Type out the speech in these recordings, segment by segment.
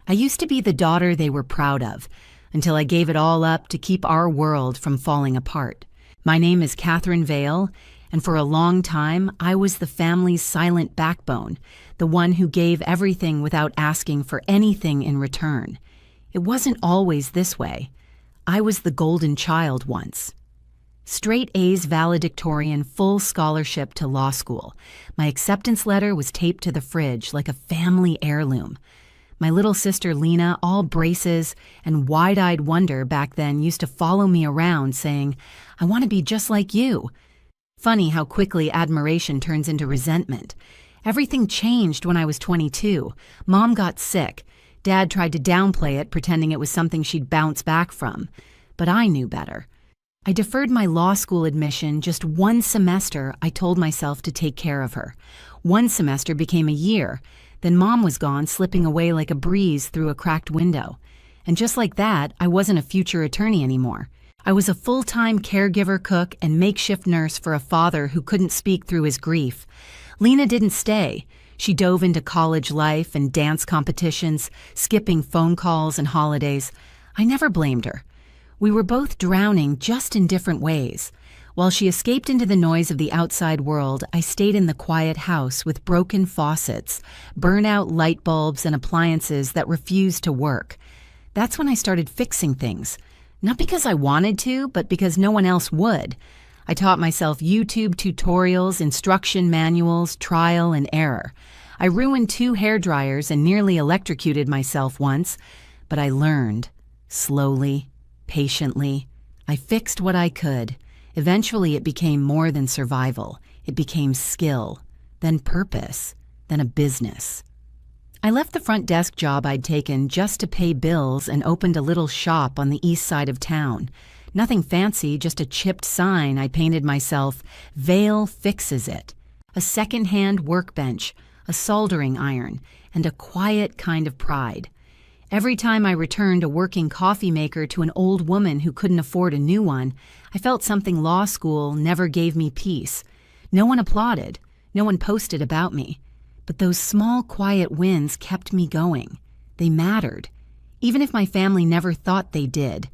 I used to be the daughter they were proud of, until I gave it all up to keep our world from falling apart. My name is Catherine Vale, and for a long time, I was the family's silent backbone, the one who gave everything without asking for anything in return. It wasn't always this way. I was the golden child once. Straight A's valedictorian, full scholarship to law school. My acceptance letter was taped to the fridge like a family heirloom. My little sister Lena, all braces and wide-eyed wonder back then, used to follow me around saying, "I want to be just like you." Funny how quickly admiration turns into resentment. Everything changed when I was 22. Mom got sick. Dad tried to downplay it, pretending it was something she'd bounce back from. But I knew better. I deferred my law school admission just one semester. I told myself to take care of her. One semester became a year. Then Mom was gone, slipping away like a breeze through a cracked window. And just like that, I wasn't a future attorney anymore. I was a full-time caregiver, cook, and makeshift nurse for a father who couldn't speak through his grief. Lena didn't stay. She dove into college life and dance competitions, skipping phone calls and holidays. I never blamed her. We were both drowning, just in different ways. While she escaped into the noise of the outside world, I stayed in the quiet house with broken faucets, burnt-out light bulbs, and appliances that refused to work. That's when I started fixing things. Not because I wanted to, but because no one else would. I taught myself YouTube tutorials, instruction manuals, trial and error. I ruined 2 hairdryers and nearly electrocuted myself once, but I learned. Slowly, patiently. I fixed what I could. Eventually it became more than survival. It became skill, then purpose, then a business. I left the front desk job I'd taken just to pay bills and opened a little shop on the east side of town. Nothing fancy, just a chipped sign I painted myself, "Vale Fixes It." A second-hand workbench, a soldering iron, and a quiet kind of pride. Every time I returned a working coffee maker to an old woman who couldn't afford a new one, I felt something law school never gave me peace. No one applauded. No one posted about me. But those small, quiet wins kept me going. They mattered, even if my family never thought they did.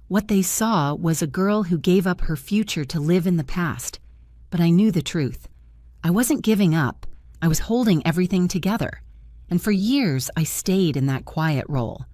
What they saw was a girl who gave up her future to live in the past. But I knew the truth. I wasn't giving up. I was holding everything together. And for years, I stayed in that quiet role.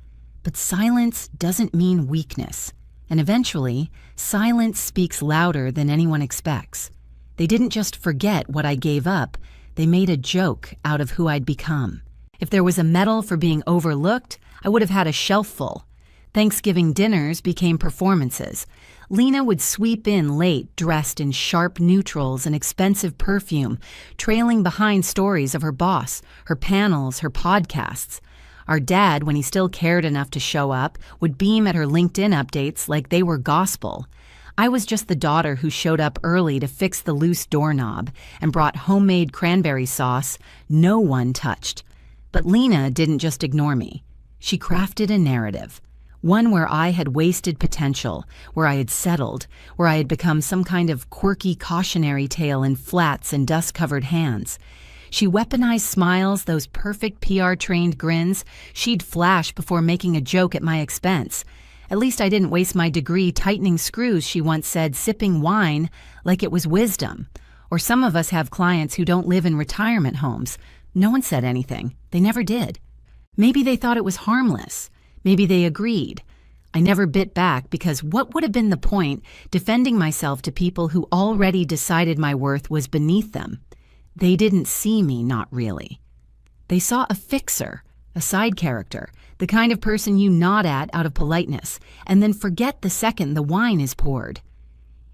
But silence doesn't mean weakness. And eventually, silence speaks louder than anyone expects. They didn't just forget what I gave up. They made a joke out of who I'd become. If there was a medal for being overlooked, I would have had a shelf full. Thanksgiving dinners became performances. Lena would sweep in late, dressed in sharp neutrals and expensive perfume, trailing behind stories of her boss, her panels, her podcasts. Our dad, when he still cared enough to show up, would beam at her LinkedIn updates like they were gospel. I was just the daughter who showed up early to fix the loose doorknob and brought homemade cranberry sauce no one touched. But Lena didn't just ignore me. She crafted a narrative. One where I had wasted potential, where I had settled, where I had become some kind of quirky cautionary tale in flats and dust-covered hands. She weaponized smiles, those perfect PR-trained grins she'd flash before making a joke at my expense. At least I didn't waste my degree tightening screws, she once said, sipping wine like it was wisdom. Or some of us have clients who don't live in retirement homes. No one said anything. They never did. Maybe they thought it was harmless. Maybe they agreed. I never bit back because what would have been the point defending myself to people who already decided my worth was beneath them? They didn't see me, not really. They saw a fixer, a side character, the kind of person you nod at out of politeness, and then forget the second the wine is poured.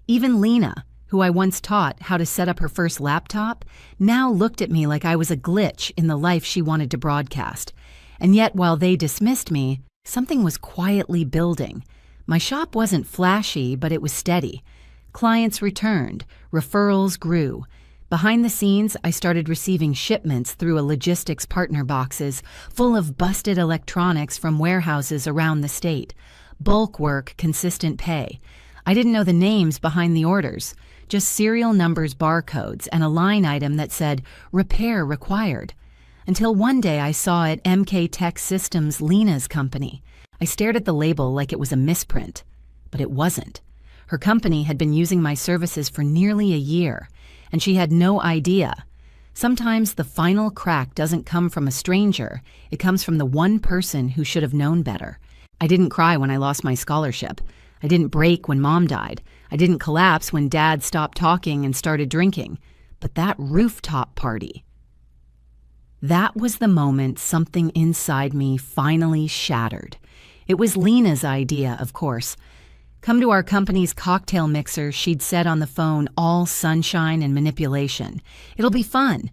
Even Lena, who I once taught how to set up her first laptop, now looked at me like I was a glitch in the life she wanted to broadcast. And yet, while they dismissed me, something was quietly building. My shop wasn't flashy, but it was steady. Clients returned, referrals grew. Behind the scenes, I started receiving shipments through a logistics partner boxes full of busted electronics from warehouses around the state. Bulk work, consistent pay. I didn't know the names behind the orders, just serial numbers, barcodes, and a line item that said, "Repair required." until one day I saw at MK Tech Systems Lena's company. I stared at the label like it was a misprint, but it wasn't. Her company had been using my services for nearly a year, and she had no idea. Sometimes the final crack doesn't come from a stranger, it comes from the one person who should have known better. I didn't cry when I lost my scholarship. I didn't break when Mom died. I didn't collapse when Dad stopped talking and started drinking. But that rooftop party. That was the moment something inside me finally shattered. It was Lena's idea, of course. Come to our company's cocktail mixer, she'd said on the phone, all sunshine and manipulation. It'll be fun.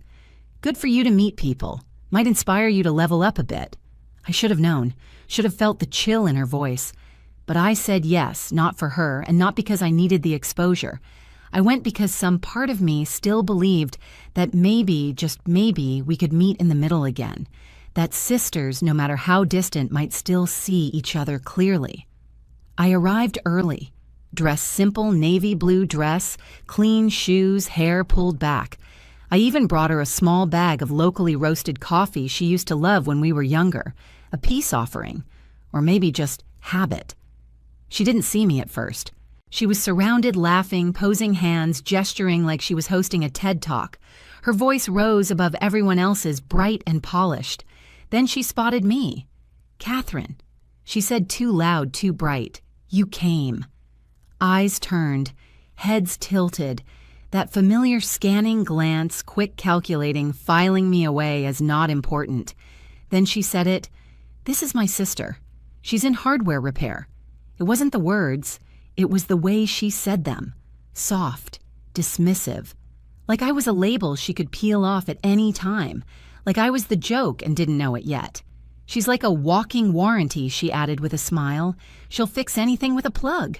Good for you to meet people. Might inspire you to level up a bit. I should have known, should have felt the chill in her voice. But I said yes, not for her, and not because I needed the exposure. I went because some part of me still believed that maybe, just maybe, we could meet in the middle again. That sisters, no matter how distant, might still see each other clearly. I arrived early, dressed simple navy blue dress, clean shoes, hair pulled back. I even brought her a small bag of locally roasted coffee she used to love when we were younger, a peace offering, or maybe just habit. She didn't see me at first. She was surrounded, laughing, posing hands, gesturing like she was hosting a TED Talk. Her voice rose above everyone else's, bright and polished. Then she spotted me. "Catherine." She said too loud, too bright. "You came." Eyes turned, heads tilted, that familiar scanning glance, quick calculating, filing me away as not important. Then she said it. "This is my sister. She's in hardware repair." It wasn't the words. It was the way she said them. Soft, dismissive. Like I was a label she could peel off at any time. Like I was the joke and didn't know it yet. "She's like a walking warranty," she added with a smile. "She'll fix anything with a plug."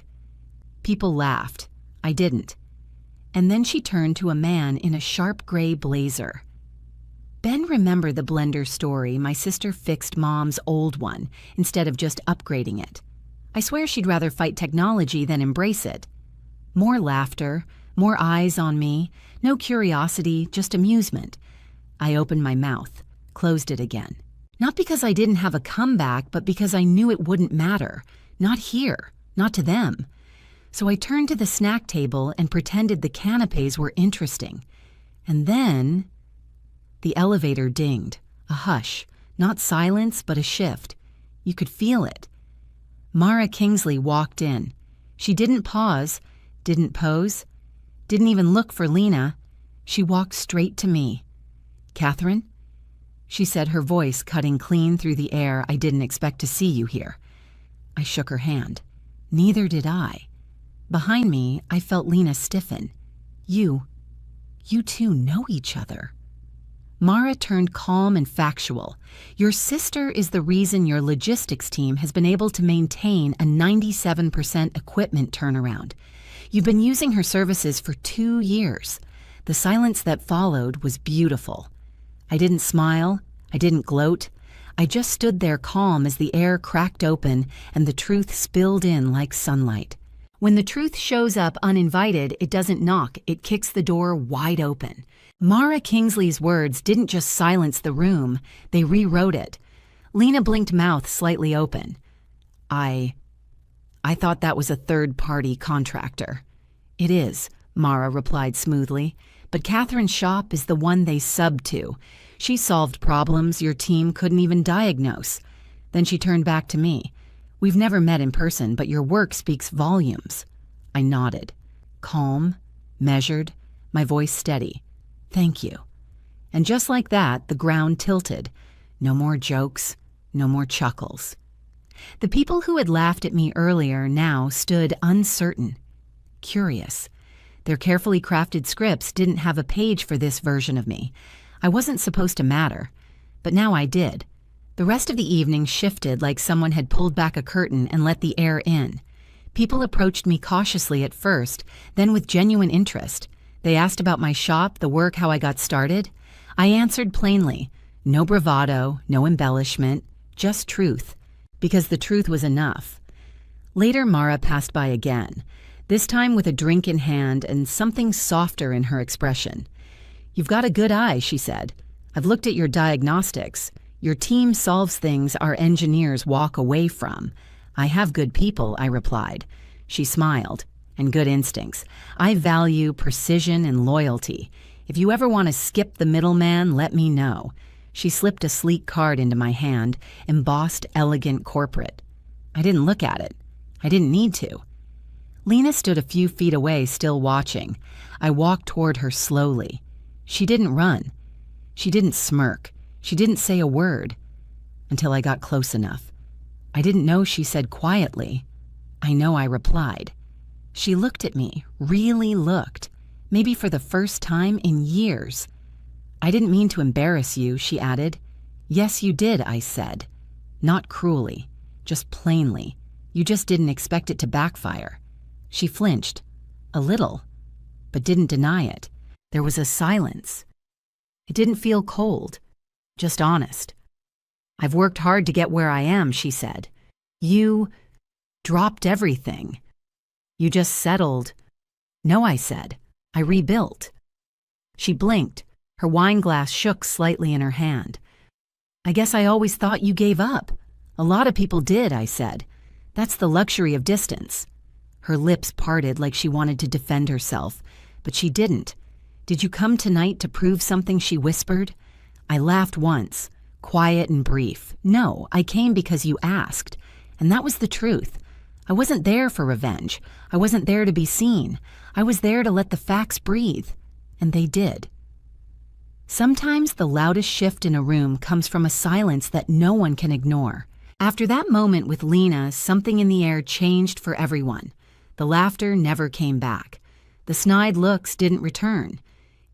People laughed. I didn't. And then she turned to a man in a sharp gray blazer. Ben remembered the blender story. My sister fixed Mom's old one instead of just upgrading it. I swear she'd rather fight technology than embrace it. More laughter, more eyes on me, no curiosity, just amusement. I opened my mouth, closed it again. Not because I didn't have a comeback, but because I knew it wouldn't matter. Not here, not to them. So I turned to the snack table and pretended the canapes were interesting. And then the elevator dinged. A hush, not silence, but a shift. You could feel it. Mara Kingsley walked in. She didn't pause, didn't pose, didn't even look for Lena. She walked straight to me. "Catherine?" she said, her voice cutting clean through the air. "I didn't expect to see you here." I shook her hand. Neither did I. Behind me, I felt Lena stiffen. You two know each other." Mara turned calm and factual. "Your sister is the reason your logistics team has been able to maintain a 97% equipment turnaround. You've been using her services for 2 years. The silence that followed was beautiful. I didn't smile. I didn't gloat. I just stood there calm as the air cracked open and the truth spilled in like sunlight. When the truth shows up uninvited, it doesn't knock. It kicks the door wide open. Mara Kingsley's words didn't just silence the room, they rewrote it. Lena blinked, mouth slightly open. I thought that was a third-party contractor." "It is," Mara replied smoothly, "but Catherine's shop is the one they subbed to. She solved problems your team couldn't even diagnose." Then she turned back to me. "We've never met in person, but your work speaks volumes." I nodded. Calm, measured, my voice steady. "Thank you." And just like that, the ground tilted. No more jokes, no more chuckles. The people who had laughed at me earlier now stood uncertain, curious. Their carefully crafted scripts didn't have a page for this version of me. I wasn't supposed to matter, but now I did. The rest of the evening shifted like someone had pulled back a curtain and let the air in. People approached me cautiously at first, then with genuine interest. They asked about my shop, the work, how I got started. I answered plainly. No bravado, no embellishment, just truth. Because the truth was enough. Later, Mara passed by again, this time with a drink in hand and something softer in her expression. "You've got a good eye," she said. I've looked at your diagnostics. Your team solves things our engineers walk away from. I have good people, I replied. She smiled. And good instincts. I value precision and loyalty. If you ever want to skip the middleman, let me know. She slipped a sleek card into my hand, embossed elegant corporate. I didn't look at it. I didn't need to. Lena stood a few feet away, still watching. I walked toward her slowly. She didn't run. She didn't smirk. She didn't say a word. Until I got close enough. I didn't know she said quietly. I know I replied. She looked at me, really looked, maybe for the first time in years. I didn't mean to embarrass you, she added. Yes, you did, I said. Not cruelly, just plainly. You just didn't expect it to backfire. She flinched, a little, but didn't deny it. There was a silence. It didn't feel cold, just honest. I've worked hard to get where I am, she said. You dropped everything. You just settled. No, I said. I rebuilt. She blinked. Her wine glass shook slightly in her hand. I guess I always thought you gave up. A lot of people did, I said. That's the luxury of distance. Her lips parted like she wanted to defend herself, but she didn't. Did you come tonight to prove something, she whispered? I laughed once, quiet and brief. No, I came because you asked, and that was the truth. I wasn't there for revenge. I wasn't there to be seen. I was there to let the facts breathe. And they did. Sometimes the loudest shift in a room comes from a silence that no one can ignore. After that moment with Lena, something in the air changed for everyone. The laughter never came back. The snide looks didn't return.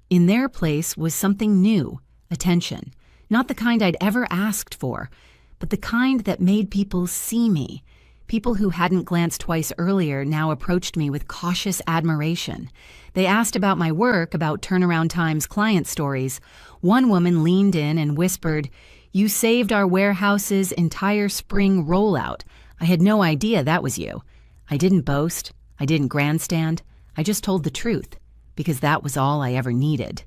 In their place was something new, attention. Not the kind I'd ever asked for, but the kind that made people see me. People who hadn't glanced twice earlier now approached me with cautious admiration. They asked about my work, about turnaround times, client stories. One woman leaned in and whispered, "You saved our warehouse's entire spring rollout. I had no idea that was you." I didn't boast. I didn't grandstand. I just told the truth, because that was all I ever needed.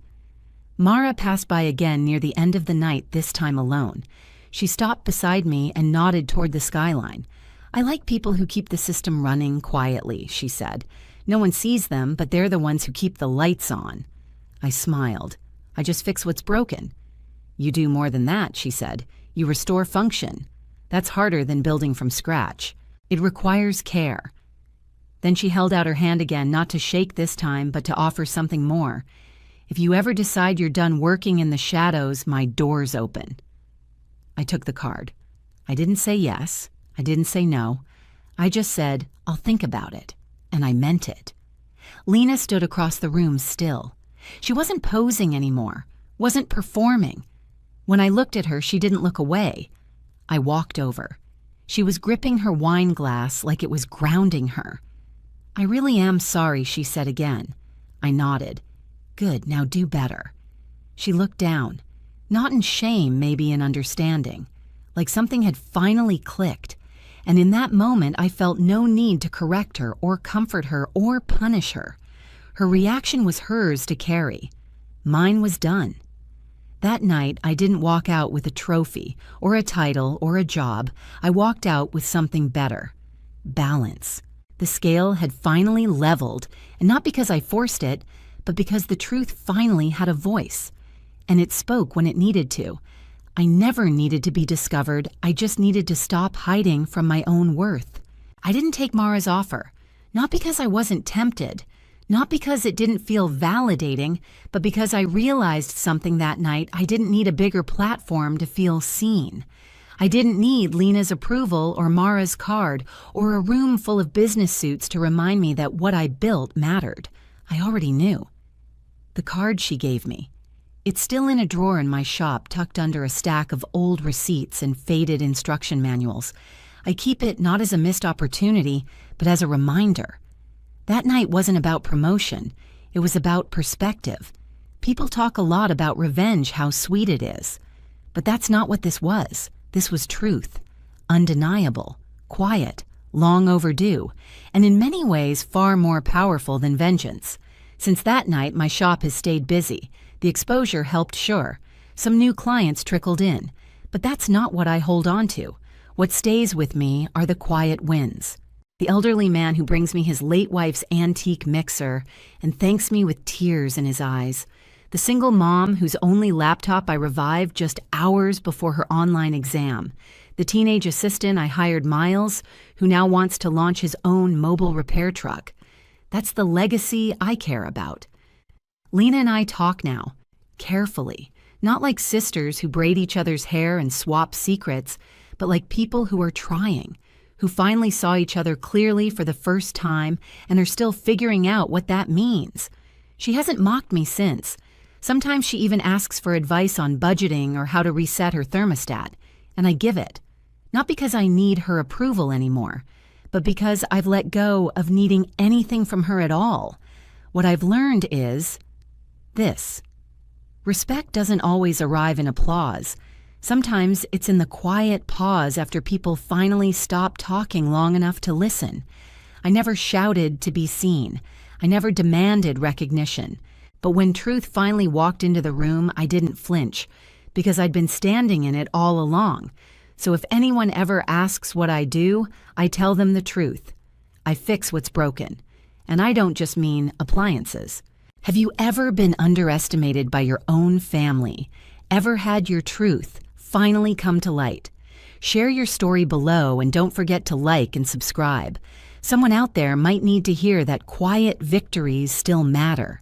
Mara passed by again near the end of the night, this time alone. She stopped beside me and nodded toward the skyline. I like people who keep the system running quietly, she said. No one sees them, but they're the ones who keep the lights on. I smiled. I just fix what's broken. You do more than that, she said. You restore function. That's harder than building from scratch. It requires care. Then she held out her hand again, not to shake this time, but to offer something more. If you ever decide you're done working in the shadows, my door's open. I took the card. I didn't say yes. I didn't say no. I just said, I'll think about it. And I meant it. Lena stood across the room still. She wasn't posing anymore, wasn't performing. When I looked at her, she didn't look away. I walked over. She was gripping her wine glass like it was grounding her. I really am sorry, she said again. I nodded. Good, now do better. She looked down, not in shame, maybe in understanding, like something had finally clicked. And in that moment, I felt no need to correct her or comfort her or punish her. Her reaction was hers to carry. Mine was done. That night, I didn't walk out with a trophy or a title or a job. I walked out with something better. Balance. The scale had finally leveled, and not because I forced it, but because the truth finally had a voice. And it spoke when it needed to. I never needed to be discovered. I just needed to stop hiding from my own worth. I didn't take Mara's offer, not because I wasn't tempted, not because it didn't feel validating, but because I realized something that night. I didn't need a bigger platform to feel seen. I didn't need Lena's approval or Mara's card or a room full of business suits to remind me that what I built mattered. I already knew. The card she gave me. It's still in a drawer in my shop, tucked under a stack of old receipts and faded instruction manuals. I keep it not as a missed opportunity, but as a reminder. That night wasn't about promotion. It was about perspective. People talk a lot about revenge, how sweet it is. But that's not what this was. This was truth. Undeniable, quiet, long overdue, and in many ways far more powerful than vengeance. Since that night, my shop has stayed busy. The exposure helped, sure. Some new clients trickled in, but that's not what I hold on to. What stays with me are the quiet wins. The elderly man who brings me his late wife's antique mixer and thanks me with tears in his eyes. The single mom whose only laptop I revived just hours before her online exam. The teenage assistant I hired Miles, who now wants to launch his own mobile repair truck. That's the legacy I care about. Lena and I talk now, carefully, not like sisters who braid each other's hair and swap secrets, but like people who are trying, who finally saw each other clearly for the first time and are still figuring out what that means. She hasn't mocked me since. Sometimes she even asks for advice on budgeting or how to reset her thermostat, and I give it. Not because I need her approval anymore, but because I've let go of needing anything from her at all. What I've learned is this. Respect doesn't always arrive in applause. Sometimes it's in the quiet pause after people finally stop talking long enough to listen. I never shouted to be seen. I never demanded recognition. But when truth finally walked into the room, I didn't flinch, because I'd been standing in it all along. So if anyone ever asks what I do, I tell them the truth. I fix what's broken. And I don't just mean appliances. Have you ever been underestimated by your own family? Ever had your truth finally come to light? Share your story below and don't forget to like and subscribe. Someone out there might need to hear that quiet victories still matter.